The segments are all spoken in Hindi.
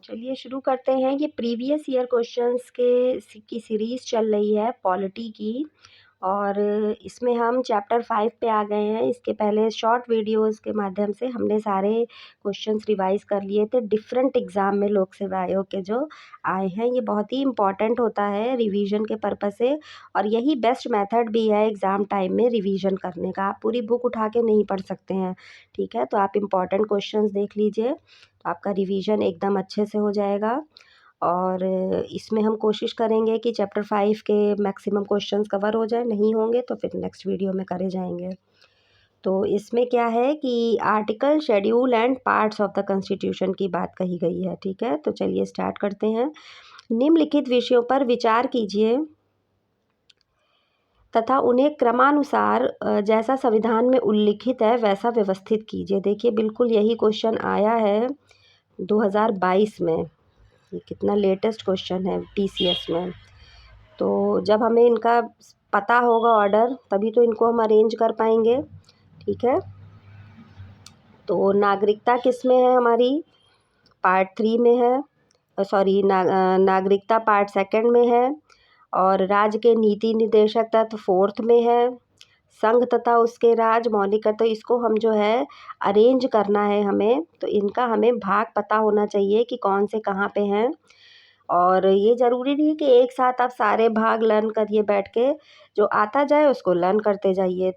चलिए शुरू करते हैं। ये प्रीवियस ईयर क्वेश्चंस की सीरीज़ चल रही है पॉलिटी की, और इसमें हम चैप्टर 5 पे आ गए हैं। इसके पहले शॉर्ट वीडियोस के माध्यम से हमने सारे क्वेश्चंस रिवाइज़ कर लिए थे डिफरेंट एग्ज़ाम में लोक सेवा आयोग के जो आए हैं। ये बहुत ही इम्पॉर्टेंट होता है रिवीजन के पर्पज़ से, और यही बेस्ट मेथड भी है एग्ज़ाम टाइम में रिवीजन करने का। आप पूरी बुक उठा के नहीं पढ़ सकते हैं, ठीक है? तो आप इम्पॉर्टेंट क्वेश्चंस देख लीजिए, तो आपका रिवीजन एकदम अच्छे से हो जाएगा। और इसमें हम कोशिश करेंगे कि चैप्टर 5 के मैक्सिमम क्वेश्चंस कवर हो जाए। नहीं होंगे तो फिर नेक्स्ट वीडियो में करे जाएंगे। तो इसमें क्या है कि article, schedule and parts of the constitution की बात कही गई है, ठीक है? तो चलिए स्टार्ट करते हैं। निम्नलिखित विषयों पर विचार कीजिए तथा उन्हें क्रमानुसार जैसा संविधान में उल्लिखित है वैसा व्यवस्थित कीजिए। देखिए, बिल्कुल यही क्वेश्चन आया है 2022 में। ये कितना लेटेस्ट क्वेश्चन है पीसीएस में। तो जब हमें इनका पता होगा ऑर्डर, तभी तो इनको हम अरेंज कर पाएंगे, ठीक है? तो नागरिकता किस में है हमारी? पार्ट 3 में है। सॉरी, नागरिकता पार्ट 2 में है। और राज्य के नीति निर्देशक तत्व 4th में है। संघ तथा उसके राज मौलिक कर्तव्य, तो इसको हम जो है अरेंज करना है हमें। तो इनका हमें भाग पता होना चाहिए कि कौन से कहाँ पे हैं। और ये ज़रूरी नहीं कि एक साथ आप सारे भाग लर्न करिए बैठ के, जो आता जाए उसको लर्न करते जाइए।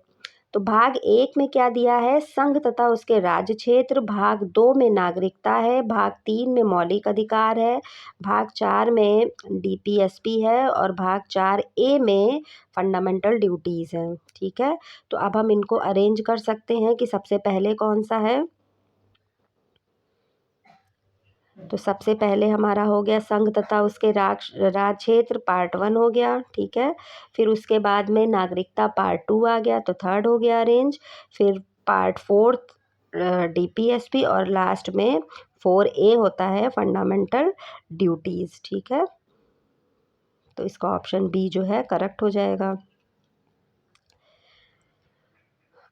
तो भाग 1 में क्या दिया है? संघ तथा उसके राज्य क्षेत्र। भाग 2 में नागरिकता है। भाग 3 में मौलिक अधिकार है। भाग 4 में डीपीएसपी है। और भाग 4A में फंडामेंटल ड्यूटीज़ हैं, ठीक है? तो अब हम इनको अरेंज कर सकते हैं कि सबसे पहले कौन सा है। तो सबसे पहले हमारा हो गया संघ तथा उसके राज क्षेत्र, पार्ट 1 हो गया, ठीक है? फिर उसके बाद में नागरिकता पार्ट 2 आ गया, तो 3rd हो गया अरेंज। फिर पार्ट 4th डीपीएसपी, और लास्ट में 4A होता है फंडामेंटल ड्यूटीज़, ठीक है? तो इसका ऑप्शन बी जो है करेक्ट हो जाएगा।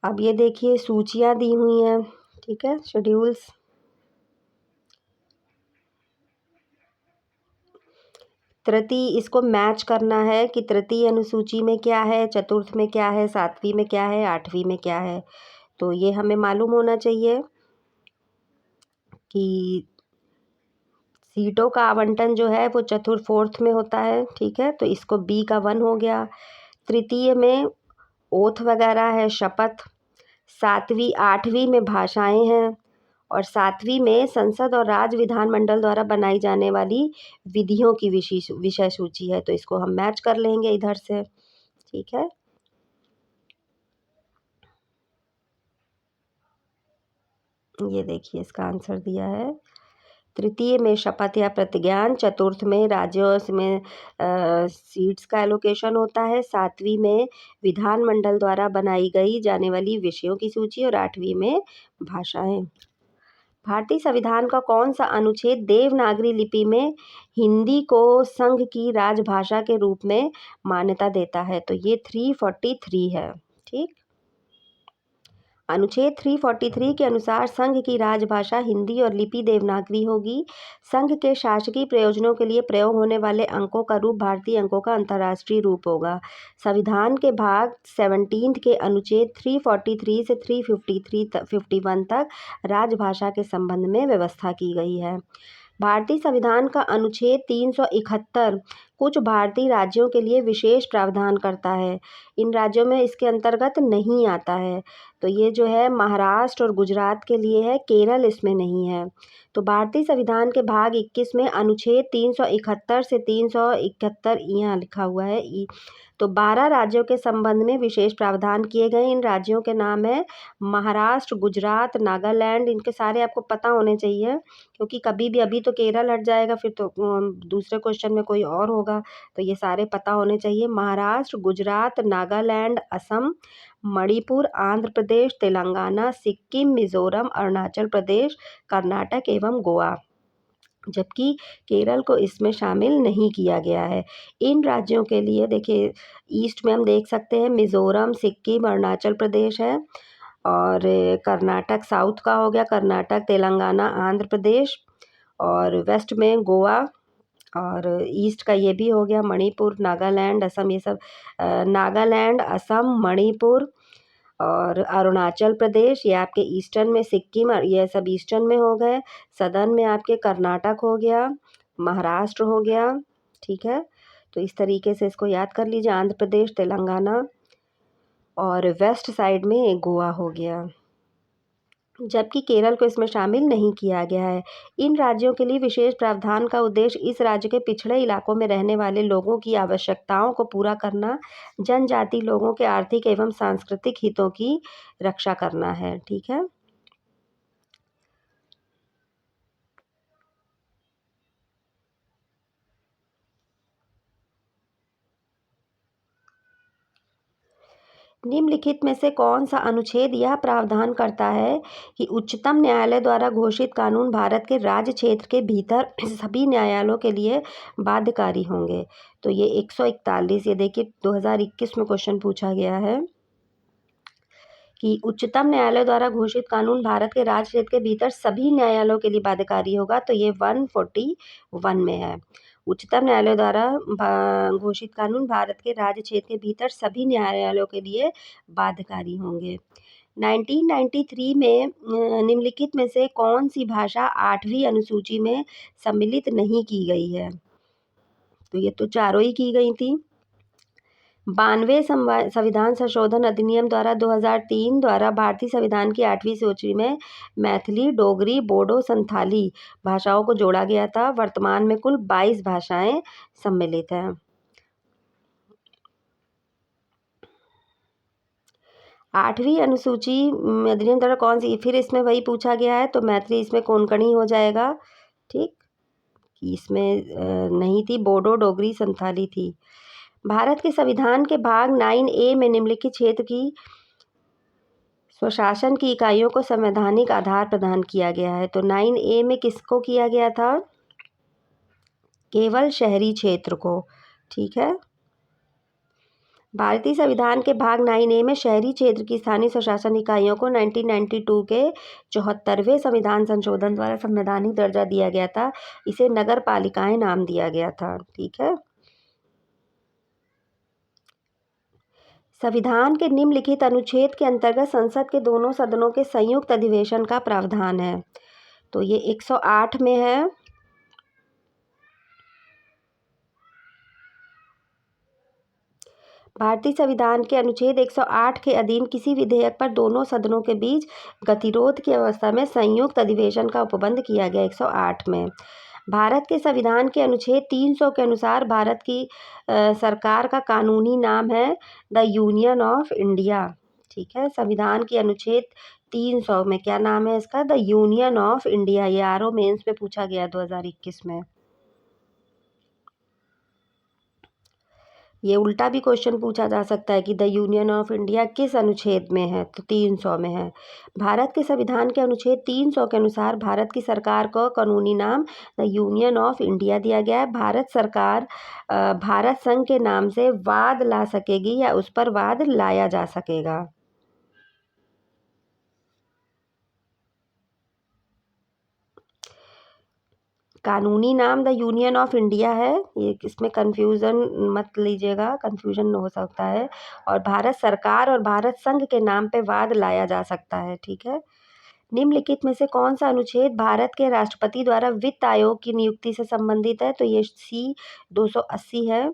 अब ये देखिए सूचियाँ दी हुई हैं, ठीक है? शेड्यूल्स। तृतीय, इसको मैच करना है कि तृतीय अनुसूची में क्या है, चतुर्थ में क्या है, 7वीं में क्या है, 8वीं में क्या है। तो ये हमें मालूम होना चाहिए कि सीटों का आवंटन जो है वो चतुर्थ 4th में होता है, ठीक है? तो इसको बी का 1 हो गया। तृतीय में ओथ वगैरह है, शपथ। 7वीं 8वीं में भाषाएं हैं। और 7वीं में संसद और राज्य विधानमंडल द्वारा बनाई जाने वाली विधियों की विषय सूची है। तो इसको हम मैच कर लेंगे इधर से, ठीक है? ये देखिए इसका आंसर दिया है। तृतीय में शपथ या प्रतिज्ञान। चतुर्थ में राज्यों में सीट्स का एलोकेशन होता है। 7वीं में विधानमंडल द्वारा बनाई गई जाने वाली विषयों की सूची। और 8वीं में भाषाएं। भारतीय संविधान का कौन सा अनुच्छेद देवनागरी लिपि में हिंदी को संघ की राजभाषा के रूप में मान्यता देता है? तो ये 343 है, ठीक? अनुच्छेद 343 के अनुसार संघ की राजभाषा हिंदी और लिपि देवनागरी होगी। संघ के शासकीय प्रयोजनों के लिए प्रयोग होने वाले अंकों का रूप भारतीय अंकों का अंतर्राष्ट्रीय रूप होगा। संविधान के भाग 17 के अनुच्छेद 343 से 351 तक राजभाषा के संबंध में व्यवस्था की गई है। भारतीय संविधान का अनुच्छेद 371 कुछ भारतीय राज्यों के लिए विशेष प्रावधान करता है। इन राज्यों में इसके अंतर्गत नहीं आता है। तो ये जो है महाराष्ट्र और गुजरात के लिए है, केरल इसमें नहीं है। तो भारतीय संविधान के भाग 21 में अनुच्छेद 371 से 371, यहाँ लिखा हुआ है ई, तो 12 राज्यों के संबंध में विशेष प्रावधान किए गए। इन राज्यों के नाम है महाराष्ट्र, गुजरात, नागालैंड। इनके सारे आपको पता होने चाहिए, क्योंकि कभी भी, अभी तो केरल हट जाएगा, फिर तो दूसरे क्वेश्चन में कोई और होगा। तो ये सारे पता होने चाहिए। महाराष्ट्र, गुजरात, नागालैंड, असम, मणिपुर, आंध्र प्रदेश, तेलंगाना, सिक्किम, मिजोरम, अरुणाचल प्रदेश, कर्नाटक एवं गोवा। जबकि केरल को इसमें शामिल नहीं किया गया है। इन राज्यों के लिए देखिए ईस्ट में हम देख सकते हैं मिजोरम, सिक्किम, अरुणाचल प्रदेश है। और कर्नाटक साउथ का हो गया, कर्नाटक, तेलंगाना, आंध्र प्रदेश। और वेस्ट में गोवा, और ईस्ट का ये भी हो गया मणिपुर, नागालैंड, असम, ये सब नागालैंड, असम, मणिपुर और अरुणाचल प्रदेश, ये आपके ईस्टर्न में सिक्किम, और ये सब ईस्टर्न में हो गए। सदर्न में आपके कर्नाटक हो गया, महाराष्ट्र हो गया, ठीक है। तो इस तरीके से इसको याद कर लीजिए, आंध्र प्रदेश, तेलंगाना, और वेस्ट साइड में गोवा हो गया, जबकि केरल को इसमें शामिल नहीं किया गया है। इन राज्यों के लिए विशेष प्रावधान का उद्देश्य इस राज्य के पिछड़े इलाकों में रहने वाले लोगों की आवश्यकताओं को पूरा करना, जनजाति लोगों के आर्थिक एवं सांस्कृतिक हितों की रक्षा करना है, ठीक है। निम्नलिखित में से कौन सा अनुच्छेद यह प्रावधान करता है कि उच्चतम न्यायालय द्वारा घोषित कानून भारत के राज्य क्षेत्र के भीतर सभी न्यायालयों के लिए बाध्यकारी होंगे? तो ये 141, ये देखिए 2021 में क्वेश्चन पूछा गया है कि उच्चतम न्यायालय द्वारा घोषित कानून भारत के राज्य क्षेत्र के भीतर सभी न्यायालयों के लिए बाध्यकारी होगा, तो ये 141 में है। उच्चतम न्यायालय द्वारा घोषित कानून भारत के राज्य क्षेत्र के भीतर सभी न्यायालयों के लिए बाध्यकारी होंगे। 1993 में निम्नलिखित में से कौन सी भाषा 8वीं अनुसूची में सम्मिलित नहीं की गई है? तो ये तो चारों ही की गई थी। 92 संविधान संशोधन अधिनियम द्वारा 2003 द्वारा भारतीय संविधान की 8वीं सूची में मैथिली, डोगरी, बोडो, संथाली भाषाओं को जोड़ा गया था। वर्तमान में कुल 22 भाषाएं सम्मिलित हैं। 8वीं अनुसूची अधिनियम द्वारा कौन सी, फिर इसमें वही पूछा गया है, तो मैथिली इसमें कोंकणी हो जाएगा, ठीक। इसमें नहीं थी, बोडो, डोगरी, संथाली थी। भारत के संविधान के भाग 9A में निम्नलिखित क्षेत्र की स्वशासन की इकाइयों को संवैधानिक आधार प्रदान किया गया है। तो 9A में किसको किया गया था? केवल शहरी क्षेत्र को, ठीक है। भारतीय संविधान के भाग 9A में शहरी क्षेत्र की स्थानीय स्वशासन इकाइयों को 1992 के 74वें संविधान संशोधन द्वारा संवैधानिक दर्जा दिया गया था। इसे नगर पालिकाएं नाम दिया गया था, ठीक है। संविधान के निम्नलिखित अनुच्छेद के अंतर्गत संसद के दोनों सदनों के संयुक्त अधिवेशन का प्रावधान है। तो ये 108 में है। भारतीय संविधान के अनुच्छेद 108 के अधीन किसी विधेयक पर दोनों सदनों के बीच गतिरोध की अवस्था में संयुक्त अधिवेशन का उपबंध किया गया 108 में। भारत के संविधान के अनुच्छेद 300 के अनुसार भारत की सरकार का कानूनी नाम है द यूनियन ऑफ इंडिया, ठीक है। संविधान की अनुच्छेद 300 में क्या नाम है इसका? The union of India. ये आरओ मेंस में पूछा गया 2021 में। ये उल्टा भी क्वेश्चन पूछा जा सकता है कि द यूनियन ऑफ इंडिया किस अनुच्छेद में है? तो 300 में है। भारत के संविधान के अनुच्छेद 300 के अनुसार भारत की सरकार को कानूनी नाम द यूनियन ऑफ इंडिया दिया गया है। भारत सरकार भारत संघ के नाम से वाद ला सकेगी या उस पर वाद लाया जा सकेगा। कानूनी नाम द यूनियन ऑफ इंडिया है, ये इसमें कन्फ्यूज़न मत लीजिएगा, कन्फ्यूजन हो सकता है। और भारत सरकार और भारत संघ के नाम पे वाद लाया जा सकता है, ठीक है। निम्नलिखित में से कौन सा अनुच्छेद भारत के राष्ट्रपति द्वारा वित्त आयोग की नियुक्ति से संबंधित है? तो ये C 280 है।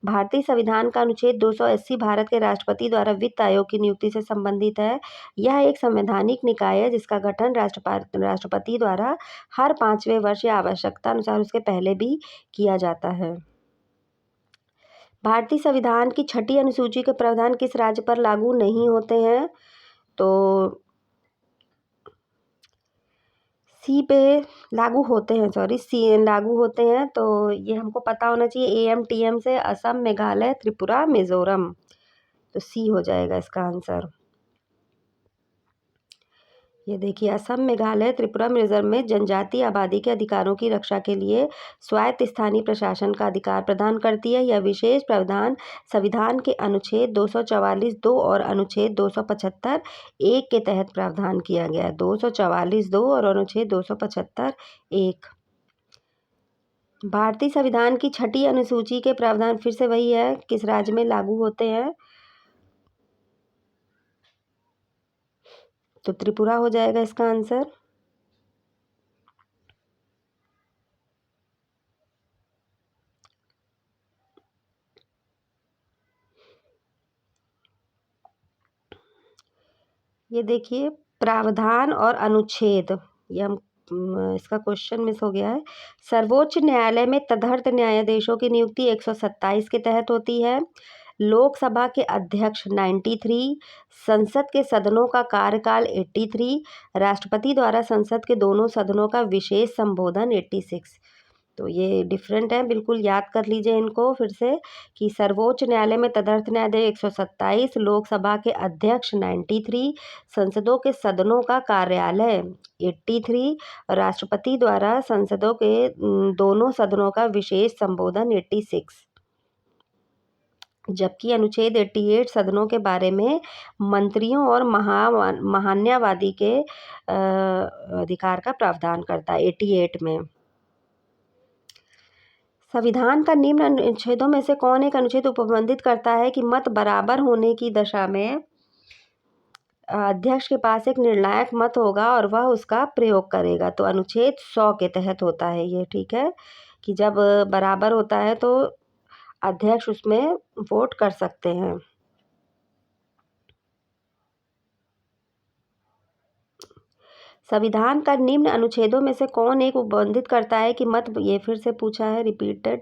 भारतीय संविधान का अनुच्छेद 280 भारत के राष्ट्रपति द्वारा वित्त आयोग की नियुक्ति से संबंधित है। यह एक संवैधानिक निकाय है जिसका गठन राष्ट्रपति द्वारा हर 5वें वर्ष या आवश्यकता अनुसार उसके पहले भी किया जाता है। भारतीय संविधान की 6ठी अनुसूची के प्रावधान किस राज्य पर लागू नहीं होते हैं? तो सी पे लागू होते हैं, सी लागू होते हैं। तो ये हमको पता होना चाहिए, AMTM से असम, मेघालय, त्रिपुरा, मिजोरम। तो सी हो जाएगा इसका आंसर। ये देखिए, असम, मेघालय, त्रिपुरा, मिजोरम में जनजातीय आबादी के अधिकारों की रक्षा के लिए स्वायत्त स्थानीय प्रशासन का अधिकार प्रदान करती है। यह विशेष प्रावधान संविधान के अनुच्छेद 244(2) और अनुच्छेद 275(1) के तहत प्रावधान किया गया है। 244(2) और अनुच्छेद 275(1). भारतीय संविधान की छठी अनुसूची के प्रावधान फिर से वही है, किस राज्य में लागू होते हैं? तो त्रिपुरा हो जाएगा इसका आंसर। ये देखिए, प्रावधान और अनुच्छेद, ये हम इसका क्वेश्चन मिस हो गया है। सर्वोच्च न्यायालय में तदर्थ न्यायाधीशों की नियुक्ति 127 के तहत होती है। लोकसभा के अध्यक्ष 93, संसद के सदनों का कार्यकाल 83, राष्ट्रपति द्वारा संसद के दोनों सदनों का विशेष संबोधन 86। तो ये डिफरेंट है, बिल्कुल याद कर लीजिए इनको फिर से कि सर्वोच्च न्यायालय में तदर्थ न्यायाधीश 127, लोकसभा के अध्यक्ष 93, संसदों के सदनों का कार्यालय 83, राष्ट्रपति द्वारा संसदों के दोनों सदनों का विशेष संबोधन 86। जबकि अनुच्छेद 88 सदनों के बारे में मंत्रियों और महान्यायवादी के अधिकार का प्रावधान करता है 88 में। संविधान का निम्न अनुच्छेदों में से कौन एक अनुच्छेद उपबंधित करता है कि मत बराबर होने की दशा में अध्यक्ष के पास एक निर्णायक मत होगा और वह उसका प्रयोग करेगा? तो अनुच्छेद 100 के तहत होता है ये, ठीक है, कि जब बराबर होता है तो अध्यक्ष उसमें वोट कर सकते हैं। संविधान का निम्न अनुच्छेदों में से कौन एक उपबंधित करता है कि मत, ये फिर से पूछा है, रिपीटेड।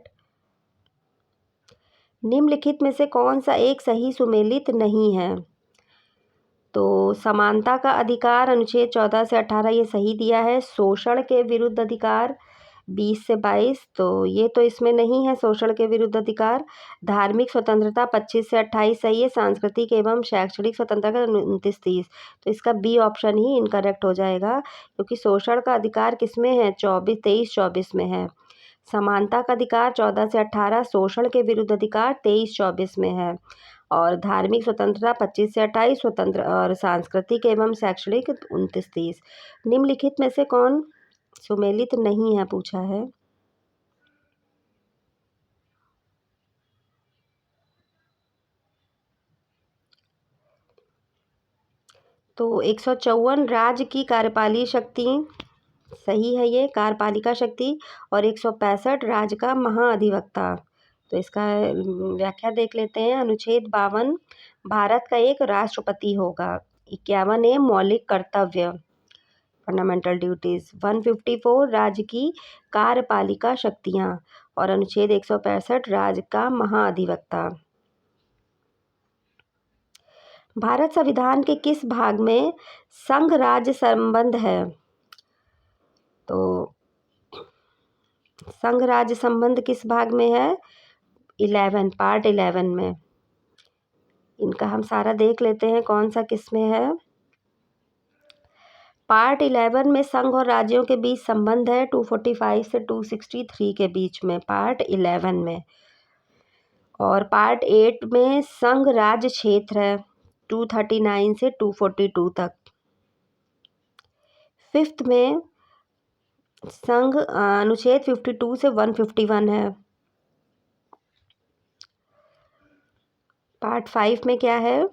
निम्नलिखित में से कौन सा एक सही सुमेलित नहीं है? तो समानता का अधिकार अनुच्छेद 14 से 18 ये सही दिया है। शोषण के विरुद्ध अधिकार 20 से 22, तो ये तो इसमें नहीं है शोषण के विरुद्ध अधिकार। धार्मिक स्वतंत्रता 25 से 28 सही है। सांस्कृतिक एवं शैक्षणिक स्वतंत्रता 29-30, तो इसका बी ऑप्शन ही इनकरेक्ट हो जाएगा, क्योंकि शोषण का अधिकार किसमें है? 23-24 में है। समानता का अधिकार 14 से 18, शोषण के विरुद्ध अधिकार 23-24 में है, और धार्मिक स्वतंत्रता 25 से 28, स्वतंत्र और सांस्कृतिक एवं शैक्षणिक 29-30। निम्नलिखित में से कौन सुमेलित नहीं है पूछा है? तो 154 राज्य की कार्यपालिक शक्ति सही है, ये कार्यपालिका शक्ति, और 165 राज्य का महाअधिवक्ता। तो इसका व्याख्या देख लेते हैं। अनुच्छेद 52 भारत का एक राष्ट्रपति होगा। 51 है मौलिक कर्तव्य, फंडामेंटल ड्यूटीज। 154 राज्य की कार्यपालिका शक्तियाँ, और अनुच्छेद 165 राज्य का महाअधिवक्ता। भारत संविधान के किस भाग में संघ राज्य संबंध है? तो संघ राज्य संबंध किस भाग में है? 11, पार्ट 11 में। इनका हम सारा देख लेते हैं कौन सा किस में है। पार्ट 11 में संघ और राज्यों के बीच संबंध है 245 से 263 के बीच में, पार्ट 11 में। और पार्ट 8 में संघ राज्य क्षेत्र है 239 से 242 तक। 5th में संघ अनुच्छेद 52 से 151 है। पार्ट 5 में क्या है?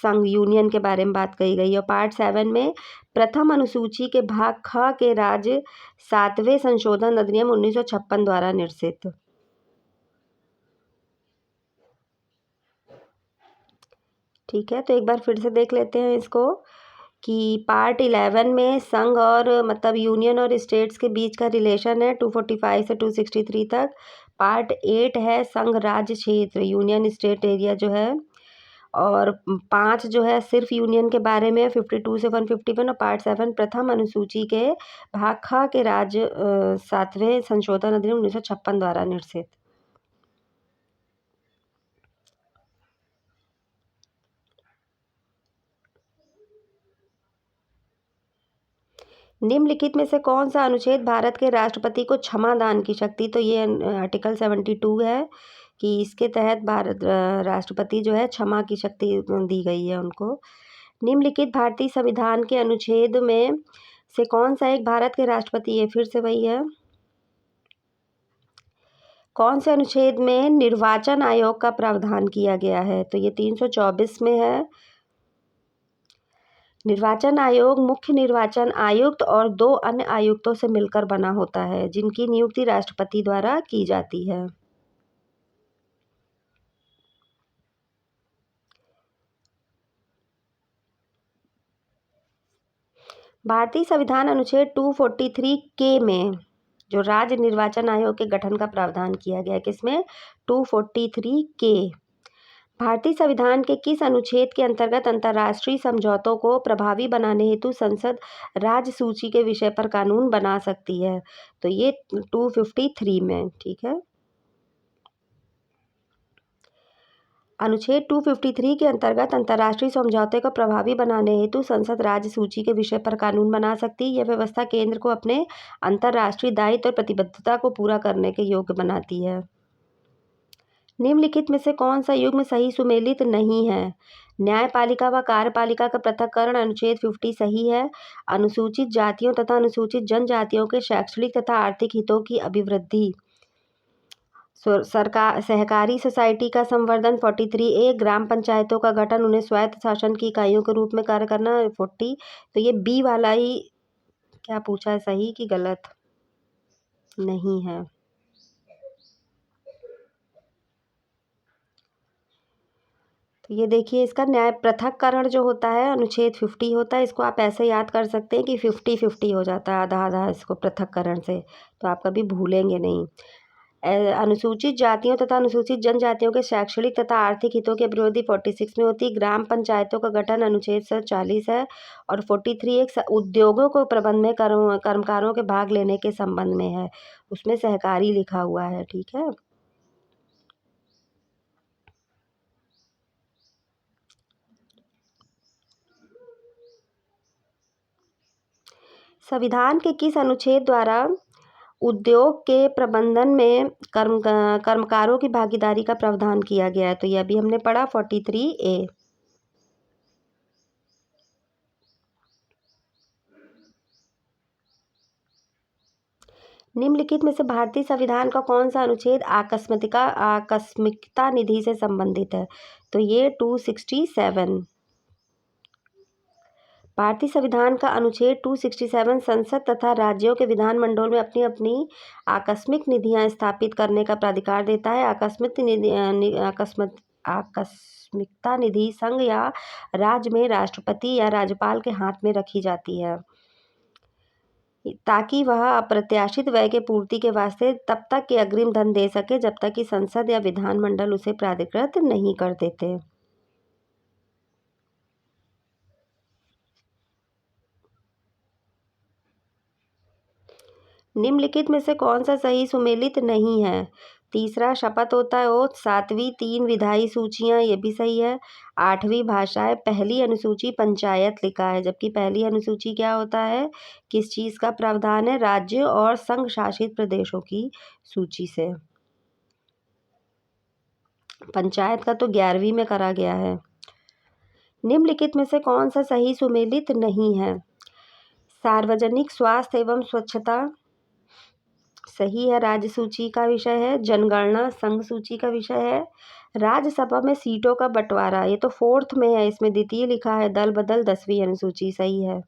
संघ यूनियन के बारे में बात कही गई है। और पार्ट 7 में प्रथम अनुसूची के भाग ख के राज्य 7वें संशोधन अधिनियम 1956 द्वारा निर्मित। ठीक है, तो एक बार फिर से देख लेते हैं इसको कि पार्ट 11 में संघ और मतलब यूनियन और स्टेट्स के बीच का रिलेशन है 245 से 263 तक। पार्ट 8 है संघ राज्य क्षेत्र, यूनियन स्टेट एरिया जो है, और 5 जो है सिर्फ यूनियन के बारे में 52 से 151। और पार्ट 7 प्रथम अनुसूची के भाग ख के राज्य 7वें संशोधन अधिनियम 1956 द्वारा निर्मित। निम्नलिखित में से कौन सा अनुच्छेद भारत के राष्ट्रपति को क्षमा दान की शक्ति, तो ये आर्टिकल 72 है कि इसके तहत भारत राष्ट्रपति जो है क्षमा की शक्ति दी गई है उनको। निम्नलिखित भारतीय संविधान के अनुच्छेद में से कौन सा एक भारत के राष्ट्रपति है? फिर से वही है, कौन से अनुच्छेद में निर्वाचन आयोग का प्रावधान किया गया है? तो ये 324 में है। निर्वाचन आयोग मुख्य निर्वाचन आयुक्त और 2 अन्य आयुक्तों से मिलकर बना होता है, जिनकी नियुक्ति राष्ट्रपति द्वारा की जाती है। भारतीय संविधान अनुच्छेद 243 के में जो राज्य निर्वाचन आयोग के गठन का प्रावधान किया गया है, किसमें? 243 के। भारतीय संविधान के किस अनुच्छेद के अंतर्गत अंतर्राष्ट्रीय समझौतों को प्रभावी बनाने हेतु संसद राज्य सूची के विषय पर कानून बना सकती है? तो ये 253 में, ठीक है। अनुच्छेद 253 के अंतर्गत अंतर्राष्ट्रीय समझौते को प्रभावी बनाने हेतु संसद राज्य सूची के विषय पर कानून बना सकती है। यह व्यवस्था केंद्र को अपने अंतर्राष्ट्रीय दायित्व और प्रतिबद्धता को पूरा करने के योग्य बनाती है। निम्नलिखित में से कौन सा युग्म सही सुमेलित नहीं है? न्यायपालिका व कार्यपालिका का पृथक्करण अनुच्छेद 50 सही है। अनुसूचित जातियों तथा अनुसूचित जनजातियों के शैक्षणिक तथा आर्थिक हितों की अभिवृद्धि। सरकार सहकारी सोसाइटी का संवर्धन 43A। ग्राम पंचायतों का गठन, उन्हें स्वायत्त शासन की इकाइयों के रूप में कार्य करना 40। तो ये बी वाला ही क्या पूछा है, सही कि गलत? नहीं है। तो ये देखिए, इसका न्याय पृथक्करण जो होता है अनुच्छेद 50 होता है। इसको आप ऐसे याद कर सकते हैं कि 50-50 हो जाता है, आधा आधा इसको पृथक्करण से, तो आप कभी भूलेंगे नहीं। अनुसूचित जातियों तथा अनुसूचित जनजातियों के शैक्षणिक तथा आर्थिक हितों की अभिवृद्धि 46 में होती। ग्राम पंचायतों का गठन अनुच्छेद 40 है। और 43 एक उद्योगों को प्रबंध में कर्मकारों के भाग लेने के संबंध में है, उसमें सहकारी लिखा हुआ है, ठीक है। संविधान के किस अनुच्छेद द्वारा उद्योग के प्रबंधन में कर्मकारों की भागीदारी का प्रावधान किया गया है? तो ये अभी हमने पढ़ा 43A। निम्नलिखित में से भारतीय संविधान का कौन सा अनुच्छेद आकस्मिकता निधि से संबंधित है? तो ये 267। भारतीय संविधान का अनुच्छेद 267 संसद तथा राज्यों के विधानमंडल में अपनी अपनी आकस्मिक निधियां स्थापित करने का प्राधिकार देता है। आकस्मिकता निधि संघ या राज्य में राष्ट्रपति या राज्यपाल के हाथ में रखी जाती है, ताकि वह अप्रत्याशित व्यय के पूर्ति के वास्ते तब तक के अग्रिम धन दे सके जब तक कि संसद या विधानमंडल उसे प्राधिकृत नहीं कर देते। निम्नलिखित में से कौन सा सही सुमेलित नहीं है? तीसरा शपथ होता है ओथ। 7वीं 3 विधायी सूचियां, ये भी सही है। 8वीं भाषाएं। पहली अनुसूची पंचायत लिखा है, जबकि पहली अनुसूची क्या होता है, किस चीज़ का प्रावधान है? राज्यों और संघ शासित प्रदेशों की सूची से। पंचायत का तो 11वीं में करा गया है। निम्नलिखित में से कौन सा सही सुमेलित नहीं है? सार्वजनिक स्वास्थ्य एवं स्वच्छता सही है, राज्य सूची का विषय है। जनगणना संघ सूची का विषय है। राज्यसभा में सीटों का बंटवारा, ये तो 4th में है, इसमें द्वितीय लिखा है। दल बदल 10वीं अनुसूची सही है।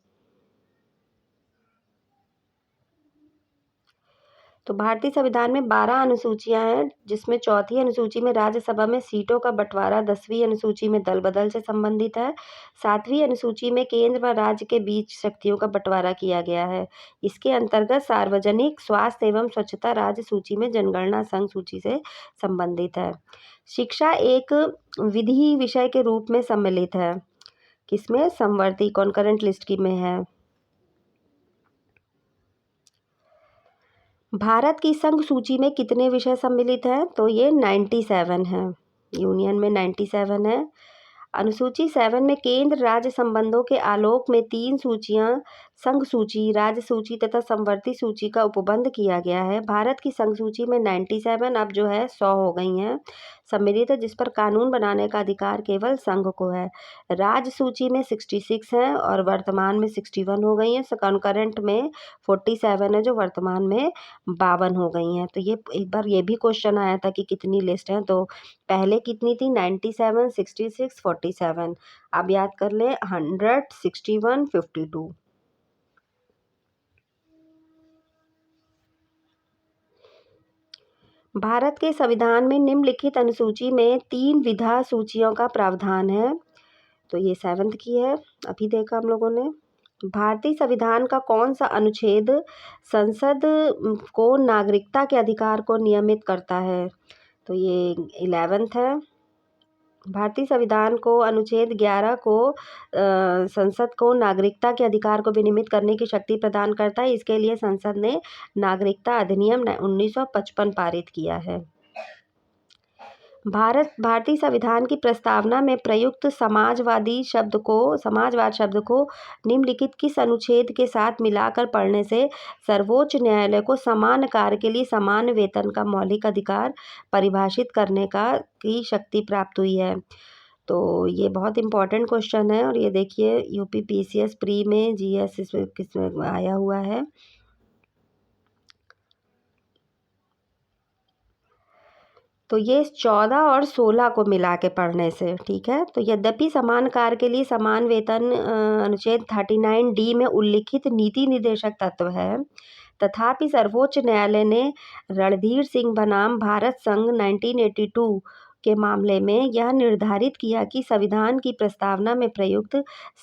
तो भारतीय संविधान में 12 अनुसूचियां हैं, जिसमें चौथी अनुसूची में राज्यसभा में सीटों का बंटवारा, 10वीं अनुसूची में दल बदल से संबंधित है। 7वीं अनुसूची में केंद्र व राज्य के बीच शक्तियों का बंटवारा किया गया है। इसके अंतर्गत सार्वजनिक स्वास्थ्य एवं स्वच्छता राज्य सूची में, जनगणना संघ सूची से संबंधित है। शिक्षा एक विधि विषय के रूप में सम्मिलित है, किसमें? समवर्ती कॉन्करेंट लिस्ट की में है। भारत की संघ सूची में कितने विषय सम्मिलित हैं? तो ये 97 है, यूनियन में 97 है। अनुसूची 7 में केंद्र राज्य संबंधों के आलोक में 3 सूचियां, संघ सूची, राज्य सूची तथा समवर्ती सूची का उपबंध किया गया है। भारत की संघ सूची में 97 अब जो है 100 हो गई हैं। सम्मिलित है, जिस पर कानून बनाने का अधिकार केवल संघ को है। राज्य सूची में 66 हैं और वर्तमान में 61 हो गई हैं। कंकरेंट में 47 है जो वर्तमान में 52 हो गई हैं। तो ये एक बार ये भी क्वेश्चन आया था कि कितनी लिस्ट हैं, तो पहले कितनी थी? 97, 66, 47। अब याद कर लें, 100, 61, 52। भारत के संविधान में निम्नलिखित अनुसूची में 3 विधा सूचियों का प्रावधान है। तो ये 7th की है, अभी देखा हम लोगों ने। भारतीय संविधान का कौन सा अनुच्छेद संसद को नागरिकता के अधिकार को नियमित करता है? तो ये 11th है। भारतीय संविधान को अनुच्छेद 11 को संसद को नागरिकता के अधिकार को विनियमित करने की शक्ति प्रदान करता है। इसके लिए संसद ने नागरिकता अधिनियम 1955 पारित किया है। भारतीय संविधान की प्रस्तावना में प्रयुक्त समाजवाद शब्द को निम्नलिखित किस अनुच्छेद के साथ मिलाकर पढ़ने से सर्वोच्च न्यायालय को समान कार्य के लिए समान वेतन का मौलिक अधिकार परिभाषित करने की शक्ति प्राप्त हुई है? तो ये बहुत इंपॉर्टेंट क्वेश्चन है और ये देखिए UPPCS प्री में GS इसमें किसमें आया हुआ है। तो ये 14 और 16 को मिला के पढ़ने से, ठीक है। तो यद्यपि समान कार्य के लिए समान वेतन अनुच्छेद 39D में उल्लिखित नीति निर्देशक तत्व है, तथापि सर्वोच्च न्यायालय ने रणधीर सिंह बनाम भारत संघ 1982 के मामले में यह निर्धारित किया कि संविधान की प्रस्तावना में प्रयुक्त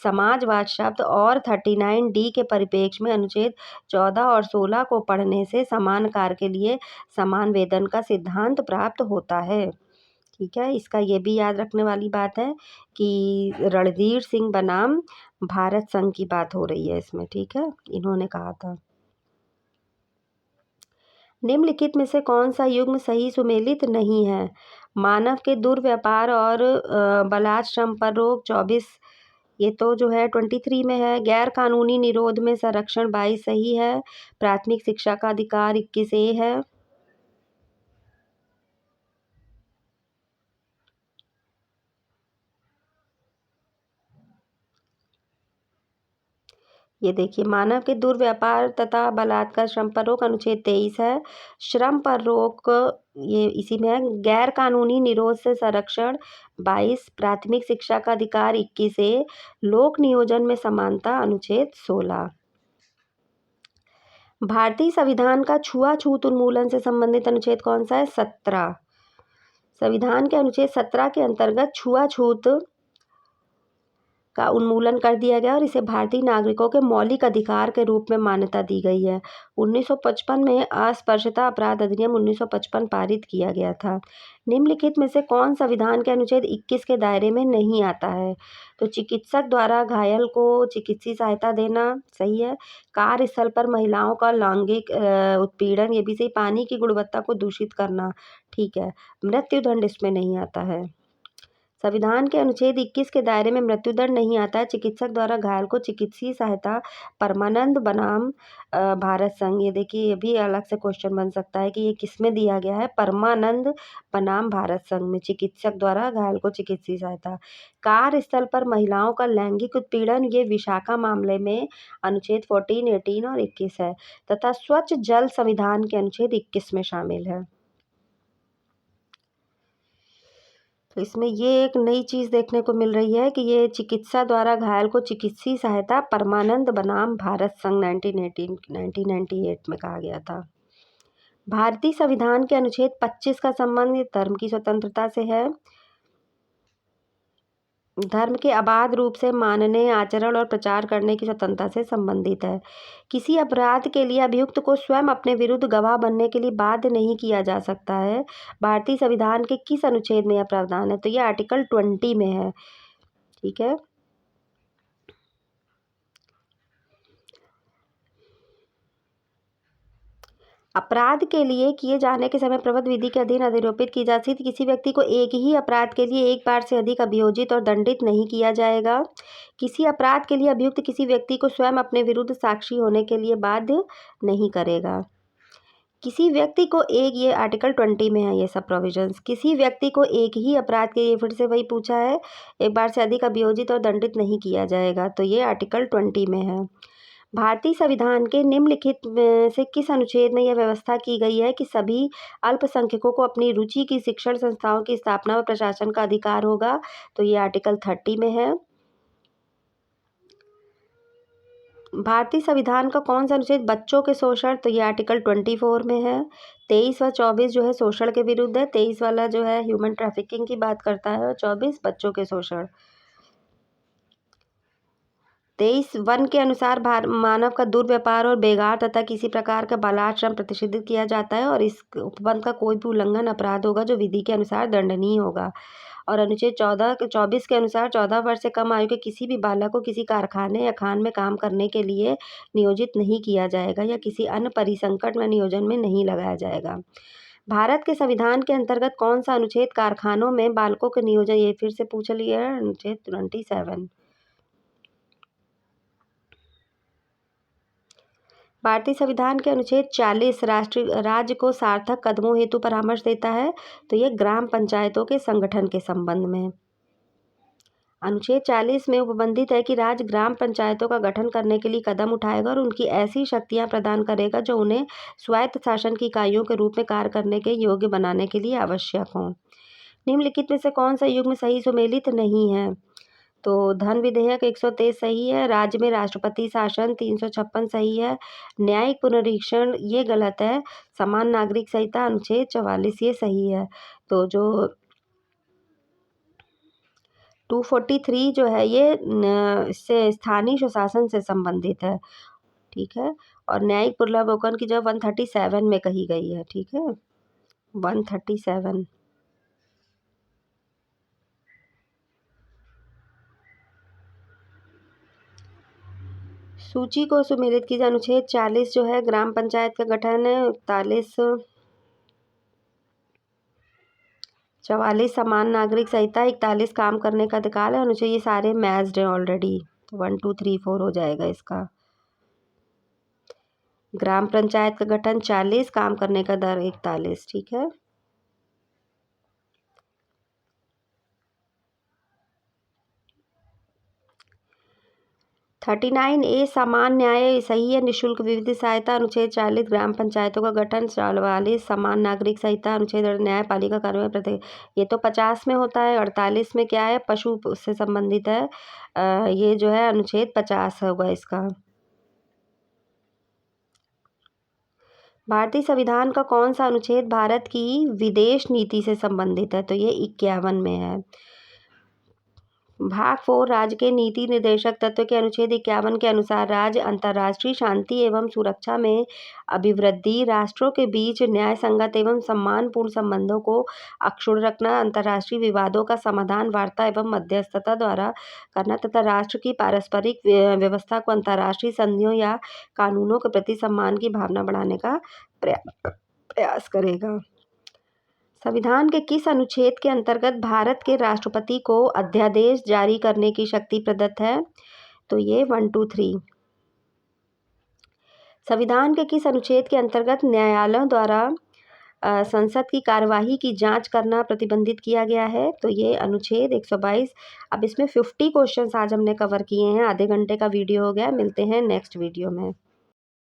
समाजवाद शब्द और 39D के परिप्रेक्ष्य में अनुच्छेद 14 और 16 को पढ़ने से समान कार्य के लिए समान वेतन का सिद्धांत प्राप्त होता है। ठीक है, इसका ये भी याद रखने वाली बात है कि रणधीर सिंह बनाम भारत संघ की बात हो रही है इसमें, ठीक है, इन्होंने कहा था। निम्नलिखित में से कौन सा युग्म सही सुमेलित नहीं है? मानव के दुर्व्यापार और बालाश्रम पर रोक 24, ये तो जो है 23 में है। गैर कानूनी निरोध में संरक्षण 22 सही है। प्राथमिक शिक्षा का अधिकार 21A है। ये देखिए, मानव के दुर्व्यापार तथा बलात्कार श्रम पर रोक अनुच्छेद 23 है। श्रम पर रोक ये इसी में है। गैर कानूनी निरोध से संरक्षण 22, प्राथमिक शिक्षा का अधिकार 21A, लोक नियोजन में समानता अनुच्छेद 16। भारतीय संविधान का छुआछूत उन्मूलन से संबंधित अनुच्छेद कौन सा है? 17। संविधान के अनुच्छेद 17 के अंतर्गत छुआछूत का उन्मूलन कर दिया गया और इसे भारतीय नागरिकों के मौलिक अधिकार के रूप में मान्यता दी गई है। 1955 में अस्पृश्यता अपराध अधिनियम 1955 पारित किया गया था। निम्नलिखित में से कौन संविधान के अनुच्छेद 21 के दायरे में नहीं आता है? तो चिकित्सक द्वारा घायल को चिकित्सीय सहायता देना सही है। कार्यस्थल पर महिलाओं का लैंगिक उत्पीड़न, ये भी सही। पानी की गुणवत्ता को दूषित करना, ठीक है। मृत्युदंड इसमें नहीं आता है। संविधान के अनुच्छेद 21 के दायरे में मृत्युदंड नहीं आता है। चिकित्सक द्वारा घायल को चिकित्सीय सहायता परमानंद बनाम भारत संघ, ये देखिए ये भी अलग से क्वेश्चन बन सकता है कि ये किस में दिया गया है? परमानंद बनाम भारत संघ में चिकित्सक द्वारा घायल को चिकित्सीय सहायता। कार्यस्थल पर महिलाओं का लैंगिक उत्पीड़न, ये विशाखा मामले में अनुच्छेद 14, 18 और 21 है तथा स्वच्छ जल संविधान के अनुच्छेद 21 में शामिल है। तो इसमें ये एक नई चीज़ देखने को मिल रही है कि ये चिकित्सा द्वारा घायल को चिकित्सीय सहायता परमानंद बनाम भारत संघ 1998 में कहा गया था। भारतीय संविधान के अनुच्छेद 25 का संबंध धर्म की स्वतंत्रता से है। धर्म के अबाध रूप से मानने, आचरण और प्रचार करने की स्वतंत्रता से संबंधित है। किसी अपराध के लिए अभियुक्त को स्वयं अपने विरुद्ध गवाह बनने के लिए बाध्य नहीं किया जा सकता है। भारतीय संविधान के किस अनुच्छेद में यह प्रावधान है? तो ये आर्टिकल 20 में है, ठीक है। अपराध के लिए किए जाने के समय प्रबंध विधि के अधीन अधिरोपित की जा सकती किसी व्यक्ति को एक ही अपराध के लिए एक बार से अधिक अभियोजित और दंडित नहीं किया जाएगा। किसी अपराध के लिए अभियुक्त किसी व्यक्ति को स्वयं अपने विरुद्ध साक्षी होने के लिए बाध्य नहीं करेगा। किसी व्यक्ति को एक, ये आर्टिकल 20 में है ये सब प्रोविजंस, किसी व्यक्ति को एक ही अपराध के, ये फिर से वही पूछा है, एक बार से अधिक अभियोजित और दंडित नहीं किया जाएगा, तो ये आर्टिकल 20 में है। भारतीय संविधान के निम्नलिखित में से किस अनुच्छेद में यह व्यवस्था की गई है कि सभी अल्पसंख्यकों को अपनी रुचि की शिक्षण संस्थाओं की स्थापना व प्रशासन का अधिकार होगा, तो ये आर्टिकल 30 में है। भारतीय संविधान का कौन सा अनुच्छेद बच्चों के शोषण, तो ये आर्टिकल 24 में है। 23 व 24 जो है शोषण के विरुद्ध है, 23 वाला जो है ह्यूमन ट्रैफिकिंग की बात करता है और 24 बच्चों के शोषण। 23(1) के अनुसार मानव का दुर्व्यवहार और बेगार तथा किसी प्रकार का बालाश्रम प्रतिषिद्ध किया जाता है और इस उपबंध का कोई भी उल्लंघन अपराध होगा जो विधि के अनुसार दंडनीय होगा। और अनुच्छेद 24 के अनुसार 14 वर्ष से कम आयु के किसी भी बालक को किसी कारखाने या खान में काम करने के लिए नियोजित नहीं किया जाएगा या किसी अन्य परिसंकट में नियोजन में नहीं लगाया जाएगा। भारत के संविधान के अंतर्गत कौन सा अनुच्छेद कारखानों में बालकों के नियोजन, ये फिर से पूछ लिया है, अनुच्छेद 27। भारतीय संविधान के अनुच्छेद 40 राज्य को सार्थक कदमों हेतु परामर्श देता है, तो ये ग्राम पंचायतों के संगठन के संबंध में। अनुच्छेद 40 में उपबंधित है कि राज्य ग्राम पंचायतों का गठन करने के लिए कदम उठाएगा और उनकी ऐसी शक्तियां प्रदान करेगा जो उन्हें स्वायत्त शासन की इकाइयों के रूप में कार्य करने के योग्य बनाने के लिए आवश्यक हों। निम्नलिखित में से कौन सा युग्म सही सुमेलित नहीं है, तो धन विधेयक 123 सही है, राज्य में राष्ट्रपति शासन 356 सही है, न्यायिक पुनरीक्षण ये गलत है, समान नागरिक संहिता अनुच्छेद 44 ये सही है। तो जो 243 जो है ये इससे स्थानीय स्वशासन से संबंधित है, ठीक है। और न्यायिक पुनर्विलोकन की जो 137 में कही गई है, ठीक है, 137। सूची को सुमेलित कीजिए। अनुच्छेद 40 जो है ग्राम पंचायत का गठन है, 44 समान नागरिक संहिता, 41 काम करने का अधिकार है। अनुच्छेद ये सारे मैच्ड हैं ऑलरेडी, तो 1 2 3 4 हो जाएगा इसका। ग्राम पंचायत का गठन 40, काम करने का दर 41, ठीक है। थर्टी 39A समान न्याय सही है, निःशुल्क विविध सहायता। अनुच्छेद 40 ग्राम पंचायतों का गठन, 44 समान नागरिक संहिता। अनुच्छेद न्यायपालिका कार्य प्रति, ये तो 50 में होता है। 48 में क्या है, पशु से संबंधित है, ये जो है अनुच्छेद 50 होगा इसका। भारतीय संविधान का कौन सा अनुच्छेद भारत की विदेश नीति से संबंधित है, तो ये 51 में है। भाग 4 राज्य के नीति निर्देशक तत्व के अनुच्छेद 51 के अनुसार राज्य अंतर्राष्ट्रीय शांति एवं सुरक्षा में अभिवृद्धि, राष्ट्रों के बीच न्याय संगत एवं सम्मानपूर्ण संबंधों को अक्षुण्ण रखना, अंतर्राष्ट्रीय विवादों का समाधान वार्ता एवं मध्यस्थता द्वारा करना तथा राष्ट्र की पारस्परिक व्यवस्था को अंतर्राष्ट्रीय संधियों या कानूनों के प्रति सम्मान की भावना बढ़ाने का प्रयास करेगा। संविधान के किस अनुच्छेद के अंतर्गत भारत के राष्ट्रपति को अध्यादेश जारी करने की शक्ति प्रदत्त है, तो ये 1 2 3। संविधान के किस अनुच्छेद के अंतर्गत न्यायालयों द्वारा संसद की कार्यवाही की जांच करना प्रतिबंधित किया गया है, तो ये अनुच्छेद 122। अब इसमें 50 क्वेश्चंस आज हमने कवर किए हैं, आधे घंटे का वीडियो हो गया। मिलते हैं नेक्स्ट वीडियो में।